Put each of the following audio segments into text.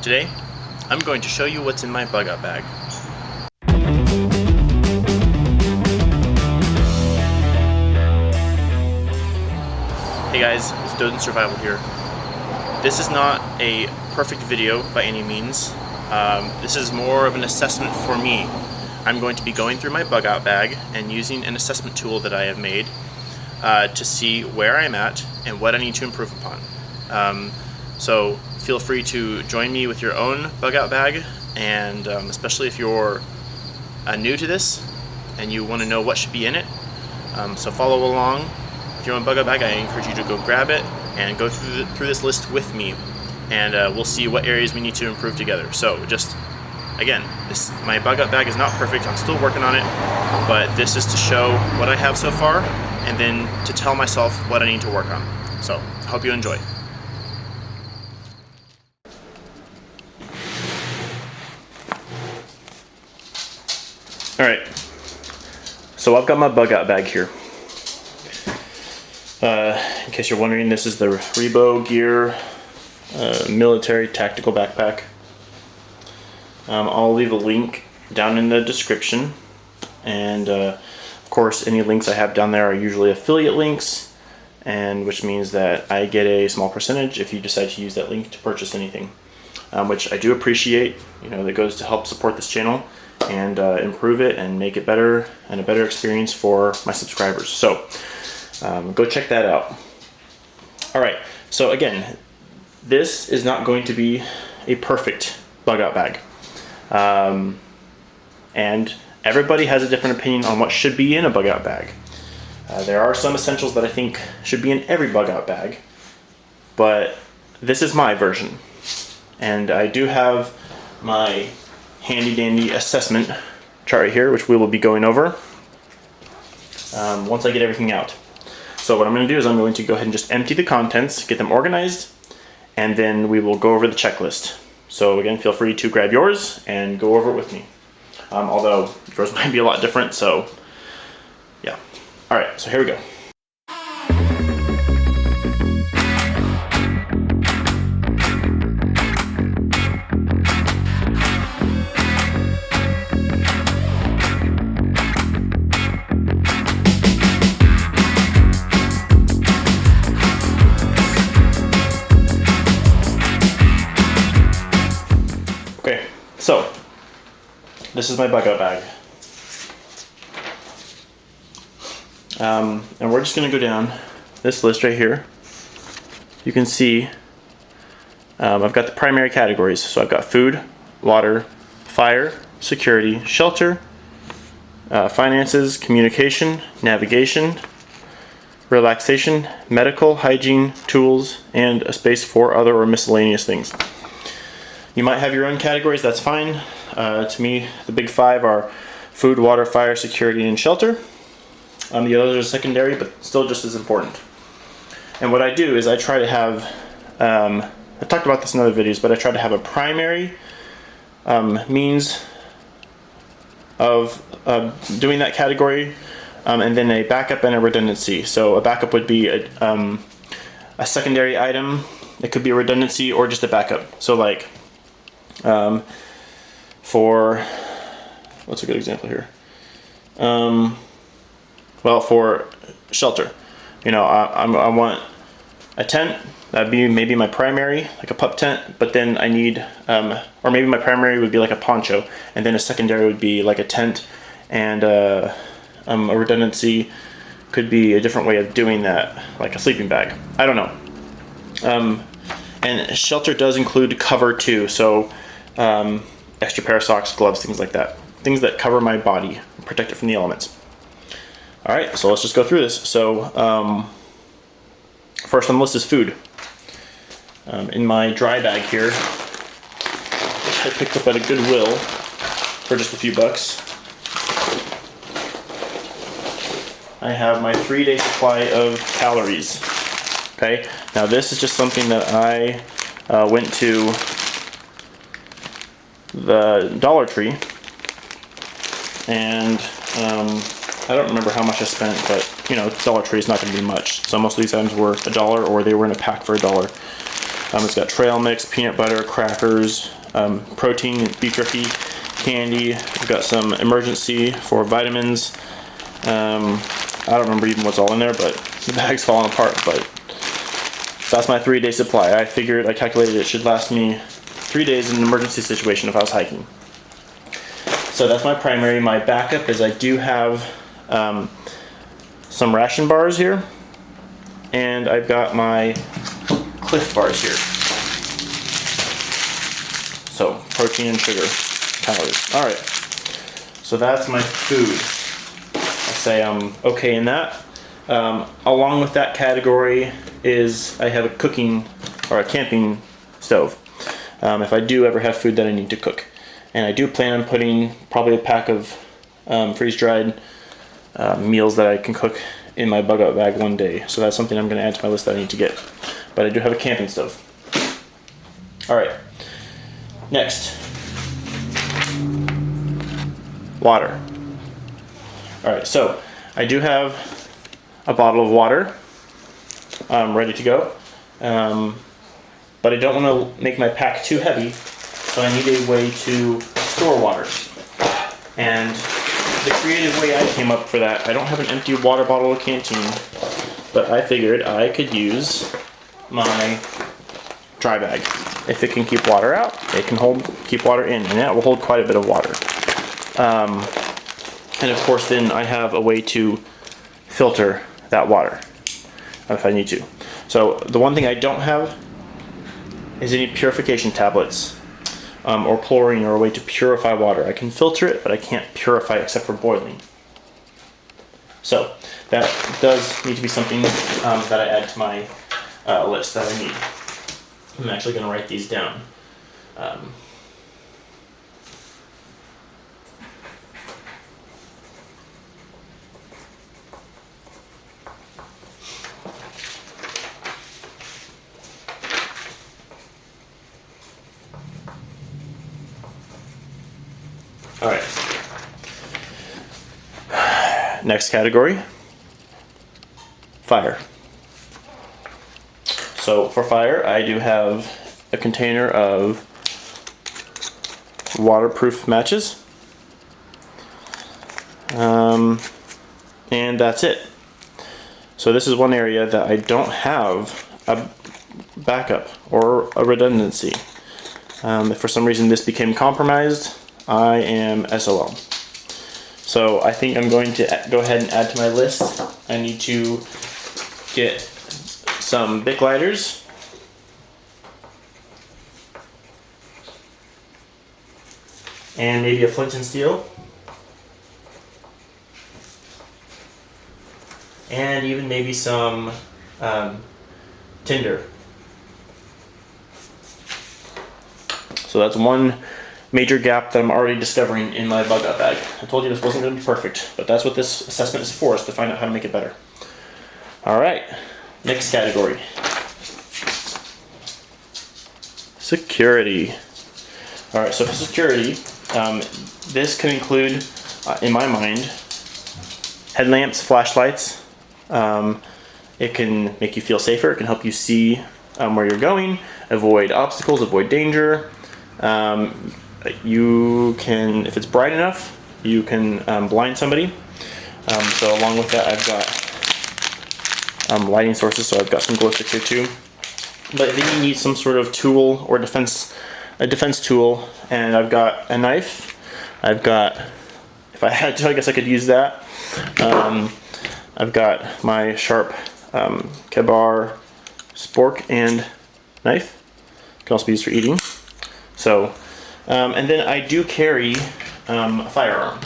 Today, I'm going to show you what's in my bug out bag. Hey guys, it's Doeden Survival here. This is not a perfect video by any means. This is more of an assessment for me. I'm going to be going through my bug out bag and using an assessment tool that I have made to see where I'm at and what I need to improve upon. So feel free to join me with your own bug out bag, and especially if you're new to this and you want to know what should be in it. So follow along with your own bug out bag. I encourage you to go grab it and go through this list with me, and we'll see what areas we need to improve together. So just again, my bug out bag is not perfect. I'm still working on it, but this is to show what I have so far and then to tell myself what I need to work on. So I hope you enjoy. Alright, so I've got my bug out bag here. In case you're wondering, this is the REEBOW gear military tactical backpack. I'll leave a link down in the description, and of course any links I have down there are usually affiliate links, and which means that I get a small percentage if you decide to use that link to purchase anything, which I do appreciate. You know, that goes to help support this channel and improve it and make it better and a better experience for my subscribers. So go check that out. Alright, so again, this is not going to be a perfect bug out bag. And everybody has a different opinion on what should be in a bug out bag. There are some essentials that I think should be in every bug out bag, but this is my version. And I do have my handy dandy assessment chart right here, which we will be going over once I get everything out. So what I'm going to do is I'm going to go ahead and just empty the contents, get them organized, and then we will go over the checklist. So again, feel free to grab yours and go over it with me. Although yours might be a lot different, so yeah. Alright, so here we go. Okay, so this is my bug out bag. And we're just going to go down this list right here. You can see I've got the primary categories. So I've got food, water, fire, security, shelter, finances, communication, navigation, relaxation, medical, hygiene, tools, and a space for other or miscellaneous things. You might have your own categories, that's fine. To me, the big five are food, water, fire, security, and shelter. The others are secondary, but still just as important. And what I do is I try to have, I've talked about this in other videos, but I try to have a primary means of doing that category, and then a backup and a redundancy. So a backup would be a secondary item. It could be a redundancy or just a backup. So like, for, what's a good example here? Well, for shelter, you know, I want a tent. That'd be maybe my primary, like a pup tent, but then I need, or maybe my primary would be like a poncho, and then a secondary would be like a tent, and a redundancy could be a different way of doing that, like a sleeping bag. I don't know. And shelter does include cover too, so extra pair of socks, gloves, things like that. Things that cover my body, protect it from the elements. Alright, so let's just go through this. So first on the list is food. In my dry bag here, which I picked up at a Goodwill for just a few bucks, I have my 3-day supply of calories. Okay, now this is just something that I went to the Dollar Tree, and I don't remember how much I spent, but you know, Dollar Tree is not going to be much. So most of these items were $1, or they were in a pack for $1. It's got trail mix, peanut butter, crackers, protein, beef jerky, candy. We've got some emergency for vitamins. I don't remember even what's all in there, but the bag's falling apart. But that's my 3-day supply. I calculated it should last me 3 days in an emergency situation if I was hiking. So that's my primary. My backup is I do have some ration bars here, and I've got my Cliff bars here. So protein and sugar, calories. All right. So that's my food. I'll say I'm okay in that. Along with that category is I have a cooking or a camping stove. If I do ever have food that I need to cook. And I do plan on putting probably a pack of freeze-dried meals that I can cook in my bug-out bag one day. So that's something I'm going to add to my list that I need to get. But I do have a camping stove. All right. Next. Water. All right, so I do have a bottle of water ready to go. But I don't want to make my pack too heavy, so I need a way to store water. And the creative way I came up for that, I don't have an empty water bottle or canteen, but I figured I could use my dry bag. If it can keep water out, it can keep water in, and that will hold quite a bit of water. And of course then I have a way to filter that water if I need to. So the one thing I don't have is any purification tablets or chlorine or a way to purify water. I can filter it, but I can't purify it except for boiling. So that does need to be something that I add to my list that I need. I'm actually going to write these down. All right. Next category, fire. So for fire, I do have a container of waterproof matches. And that's it. So this is one area that I don't have a backup or a redundancy. If for some reason this became compromised, I am SOL. So I think I'm going to go ahead and add to my list. I need to get some Bic lighters. And maybe a flint and steel. And even maybe some tinder. So that's one major gap that I'm already discovering in my bug-out bag. I told you this wasn't going to be perfect, but that's what this assessment is for, is to find out how to make it better. All right, next category. Security. All right, so for security, this can include, in my mind, headlamps, flashlights. It can make you feel safer. It can help you see where you're going, avoid obstacles, avoid danger. You can, if it's bright enough, you can blind somebody. So along with that, I've got lighting sources, so I've got some glow sticks here too. But then you need some sort of tool or a defense tool, and I've got a knife. I've got, if I had to, I guess I could use that. I've got my sharp Kebar spork and knife. Can also be used for eating. So, and then I do carry a firearm.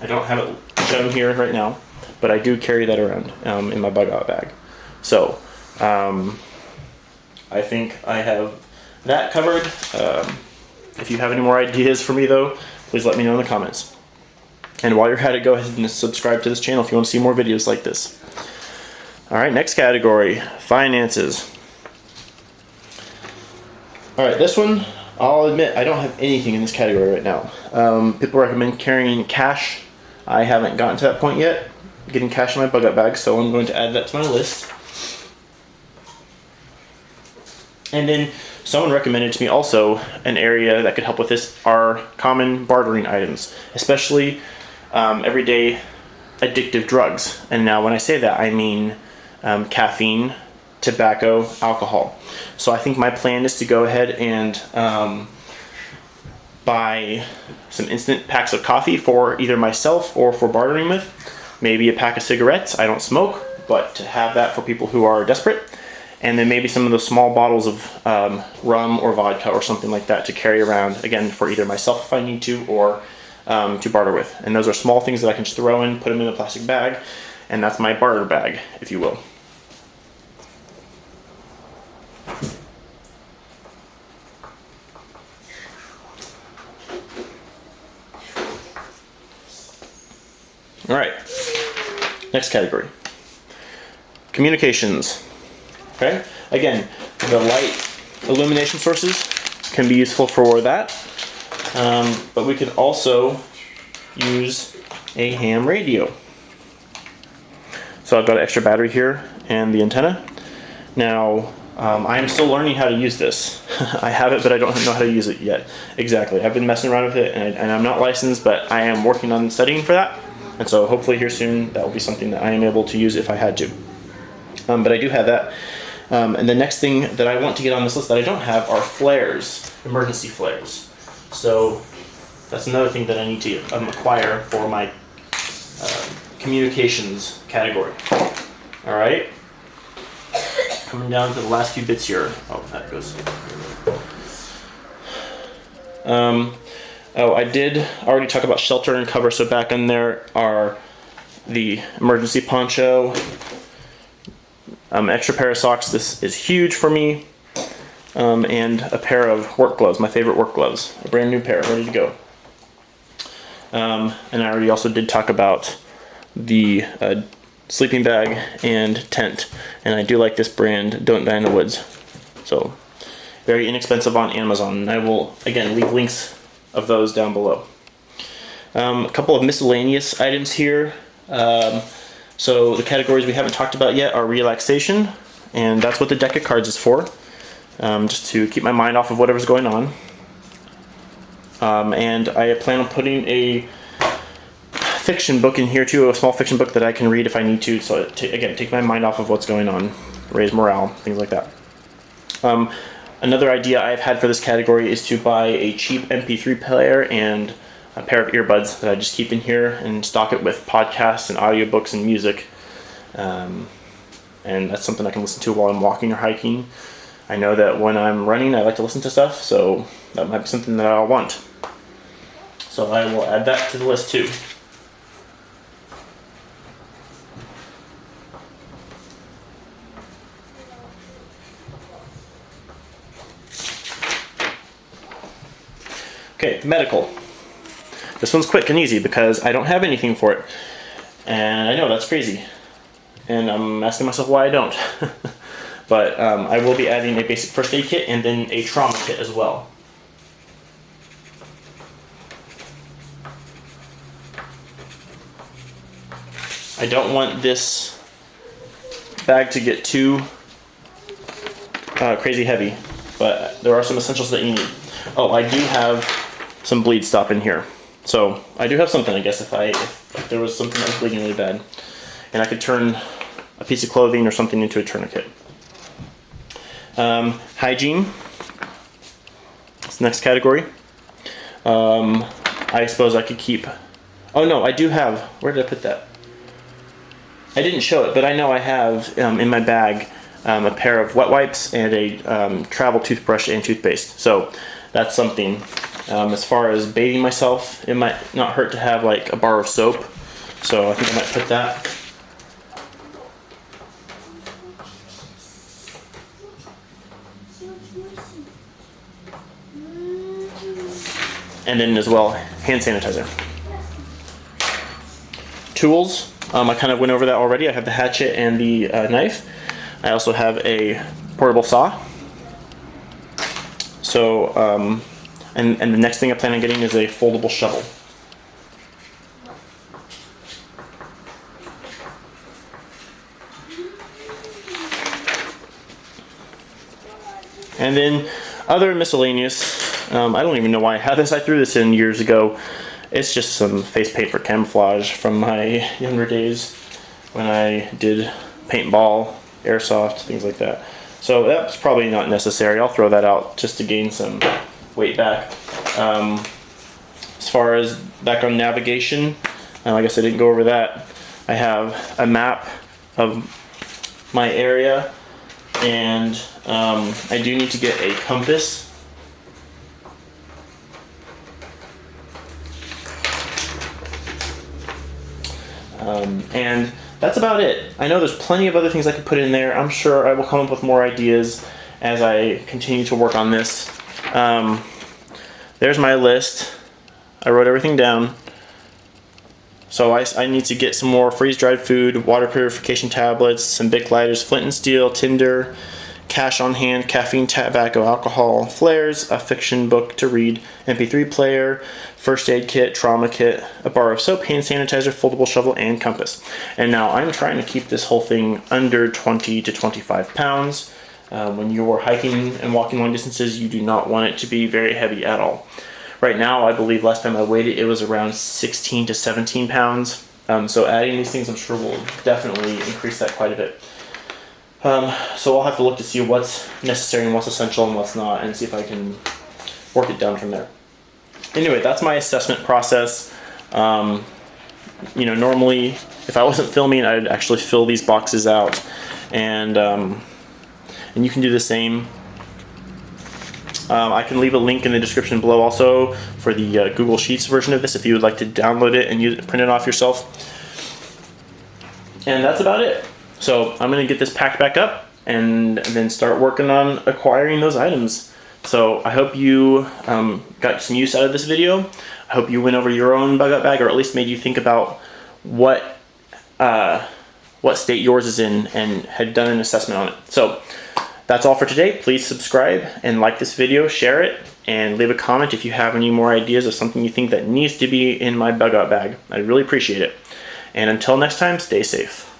I don't have it shown here right now, but I do carry that around in my bug-out bag. So, I think I have that covered. If you have any more ideas for me though, please let me know in the comments. And while you're at it, go ahead and subscribe to this channel if you want to see more videos like this. Alright, next category, finances. Alright, this one, I'll admit I don't have anything in this category right now. People recommend carrying cash. I haven't gotten to that point yet, getting cash in my bug-out bag, so I'm going to add that to my list. And then someone recommended to me also an area that could help with this are common bartering items, especially everyday addictive drugs. And now when I say that, I mean caffeine, tobacco, alcohol. So I think my plan is to go ahead and buy some instant packs of coffee for either myself or for bartering with. Maybe a pack of cigarettes. I don't smoke, but to have that for people who are desperate. And then maybe some of those small bottles of rum or vodka or something like that to carry around, again, for either myself if I need to, or to barter with. And those are small things that I can just throw in, put them in a plastic bag, and that's my barter bag, if you will. All right, next category, communications. Okay, again, the light illumination sources can be useful for that, but we can also use a ham radio. So I've got an extra battery here and the antenna. Now, I am still learning how to use this. I have it, but I don't know how to use it yet. Exactly, I've been messing around with it, and I'm not licensed, but I am working on studying for that. And so hopefully here soon, that will be something that I am able to use if I had to. But I do have that. And the next thing that I want to get on this list that I don't have are flares, emergency flares. So that's another thing that I need to acquire for my communications category. All right. Coming down to the last few bits here. Oh, that goes. I did already talk about shelter and cover, so back in there are the emergency poncho, extra pair of socks. This is huge for me, and a pair of work gloves, my favorite work gloves, a brand new pair, ready to go. And I already also did talk about the sleeping bag and tent, and I do like this brand, Don't Die in the Woods. So very inexpensive on Amazon, and I will again leave links of those down below. A couple of miscellaneous items here. So the categories we haven't talked about yet are relaxation, and that's what the deck of cards is for, just to keep my mind off of whatever's going on. And I plan on putting a fiction book in here too, a small fiction book that I can read if I need to, so again, take my mind off of what's going on, raise morale, things like that. Another idea I've had for this category is to buy a cheap MP3 player and a pair of earbuds that I just keep in here and stock it with podcasts and audiobooks and music. And that's something I can listen to while I'm walking or hiking. I know that when I'm running, I like to listen to stuff, so that might be something that I'll want. So I will add that to the list too. Okay, medical. This one's quick and easy because I don't have anything for it. And I know that's crazy. And I'm asking myself why I don't. But I will be adding a basic first aid kit and then a trauma kit as well. I don't want this bag to get too crazy heavy, but there are some essentials that you need. Oh, I do have some bleed stop in here. So I do have something, I guess, if there was something that was bleeding really bad. And I could turn a piece of clothing or something into a tourniquet. Hygiene. That's the next category. I suppose I could keep... Oh no, I do have... Where did I put that? I didn't show it, but I know I have in my bag a pair of wet wipes and a travel toothbrush and toothpaste. So that's something. As far as bathing myself, it might not hurt to have like a bar of soap. So I think I might put that. And then as well, hand sanitizer. Tools, I kind of went over that already. I have the hatchet and the knife. I also have a portable saw. So, and the next thing I plan on getting is a foldable shovel. And then other miscellaneous, I don't even know why I have this. I threw this in years ago. It's just some face paint for camouflage from my younger days when I did paintball, airsoft, things like that. So that's probably not necessary. I'll throw that out just to gain some weight back. As far as back on navigation, I guess I didn't go over that. I have a map of my area, and I do need to get a compass. And that's about it. I know there's plenty of other things I could put in there. I'm sure I will come up with more ideas as I continue to work on this. There's my list. I wrote everything down. So I need to get some more freeze-dried food, water purification tablets, some Bic lighters, flint and steel, tinder, cash on hand, caffeine, tobacco, alcohol, flares, a fiction book to read, MP3 player, first aid kit, trauma kit, a bar of soap, hand sanitizer, foldable shovel, and compass. And now I'm trying to keep this whole thing under 20 to 25 pounds. When you're hiking and walking long distances, you do not want it to be very heavy at all. Right now, I believe last time I weighed it, it was around 16 to 17 pounds. So adding these things, I'm sure will definitely increase that quite a bit. So I'll have to look to see what's necessary and what's essential and what's not, and see if I can work it down from there. Anyway, that's my assessment process. Normally, if I wasn't filming, I'd actually fill these boxes out, and you can do the same. I can leave a link in the description below also for the Google Sheets version of this if you would like to download it and print it off yourself. And that's about it. So I'm going to get this packed back up and then start working on acquiring those items. So I hope you got some use out of this video. I hope you went over your own bug out bag, or at least made you think about what state yours is in and had done an assessment on it. So that's all for today. Please subscribe and like this video, share it, and leave a comment if you have any more ideas of something you think that needs to be in my bug out bag. I really appreciate it. And until next time, stay safe.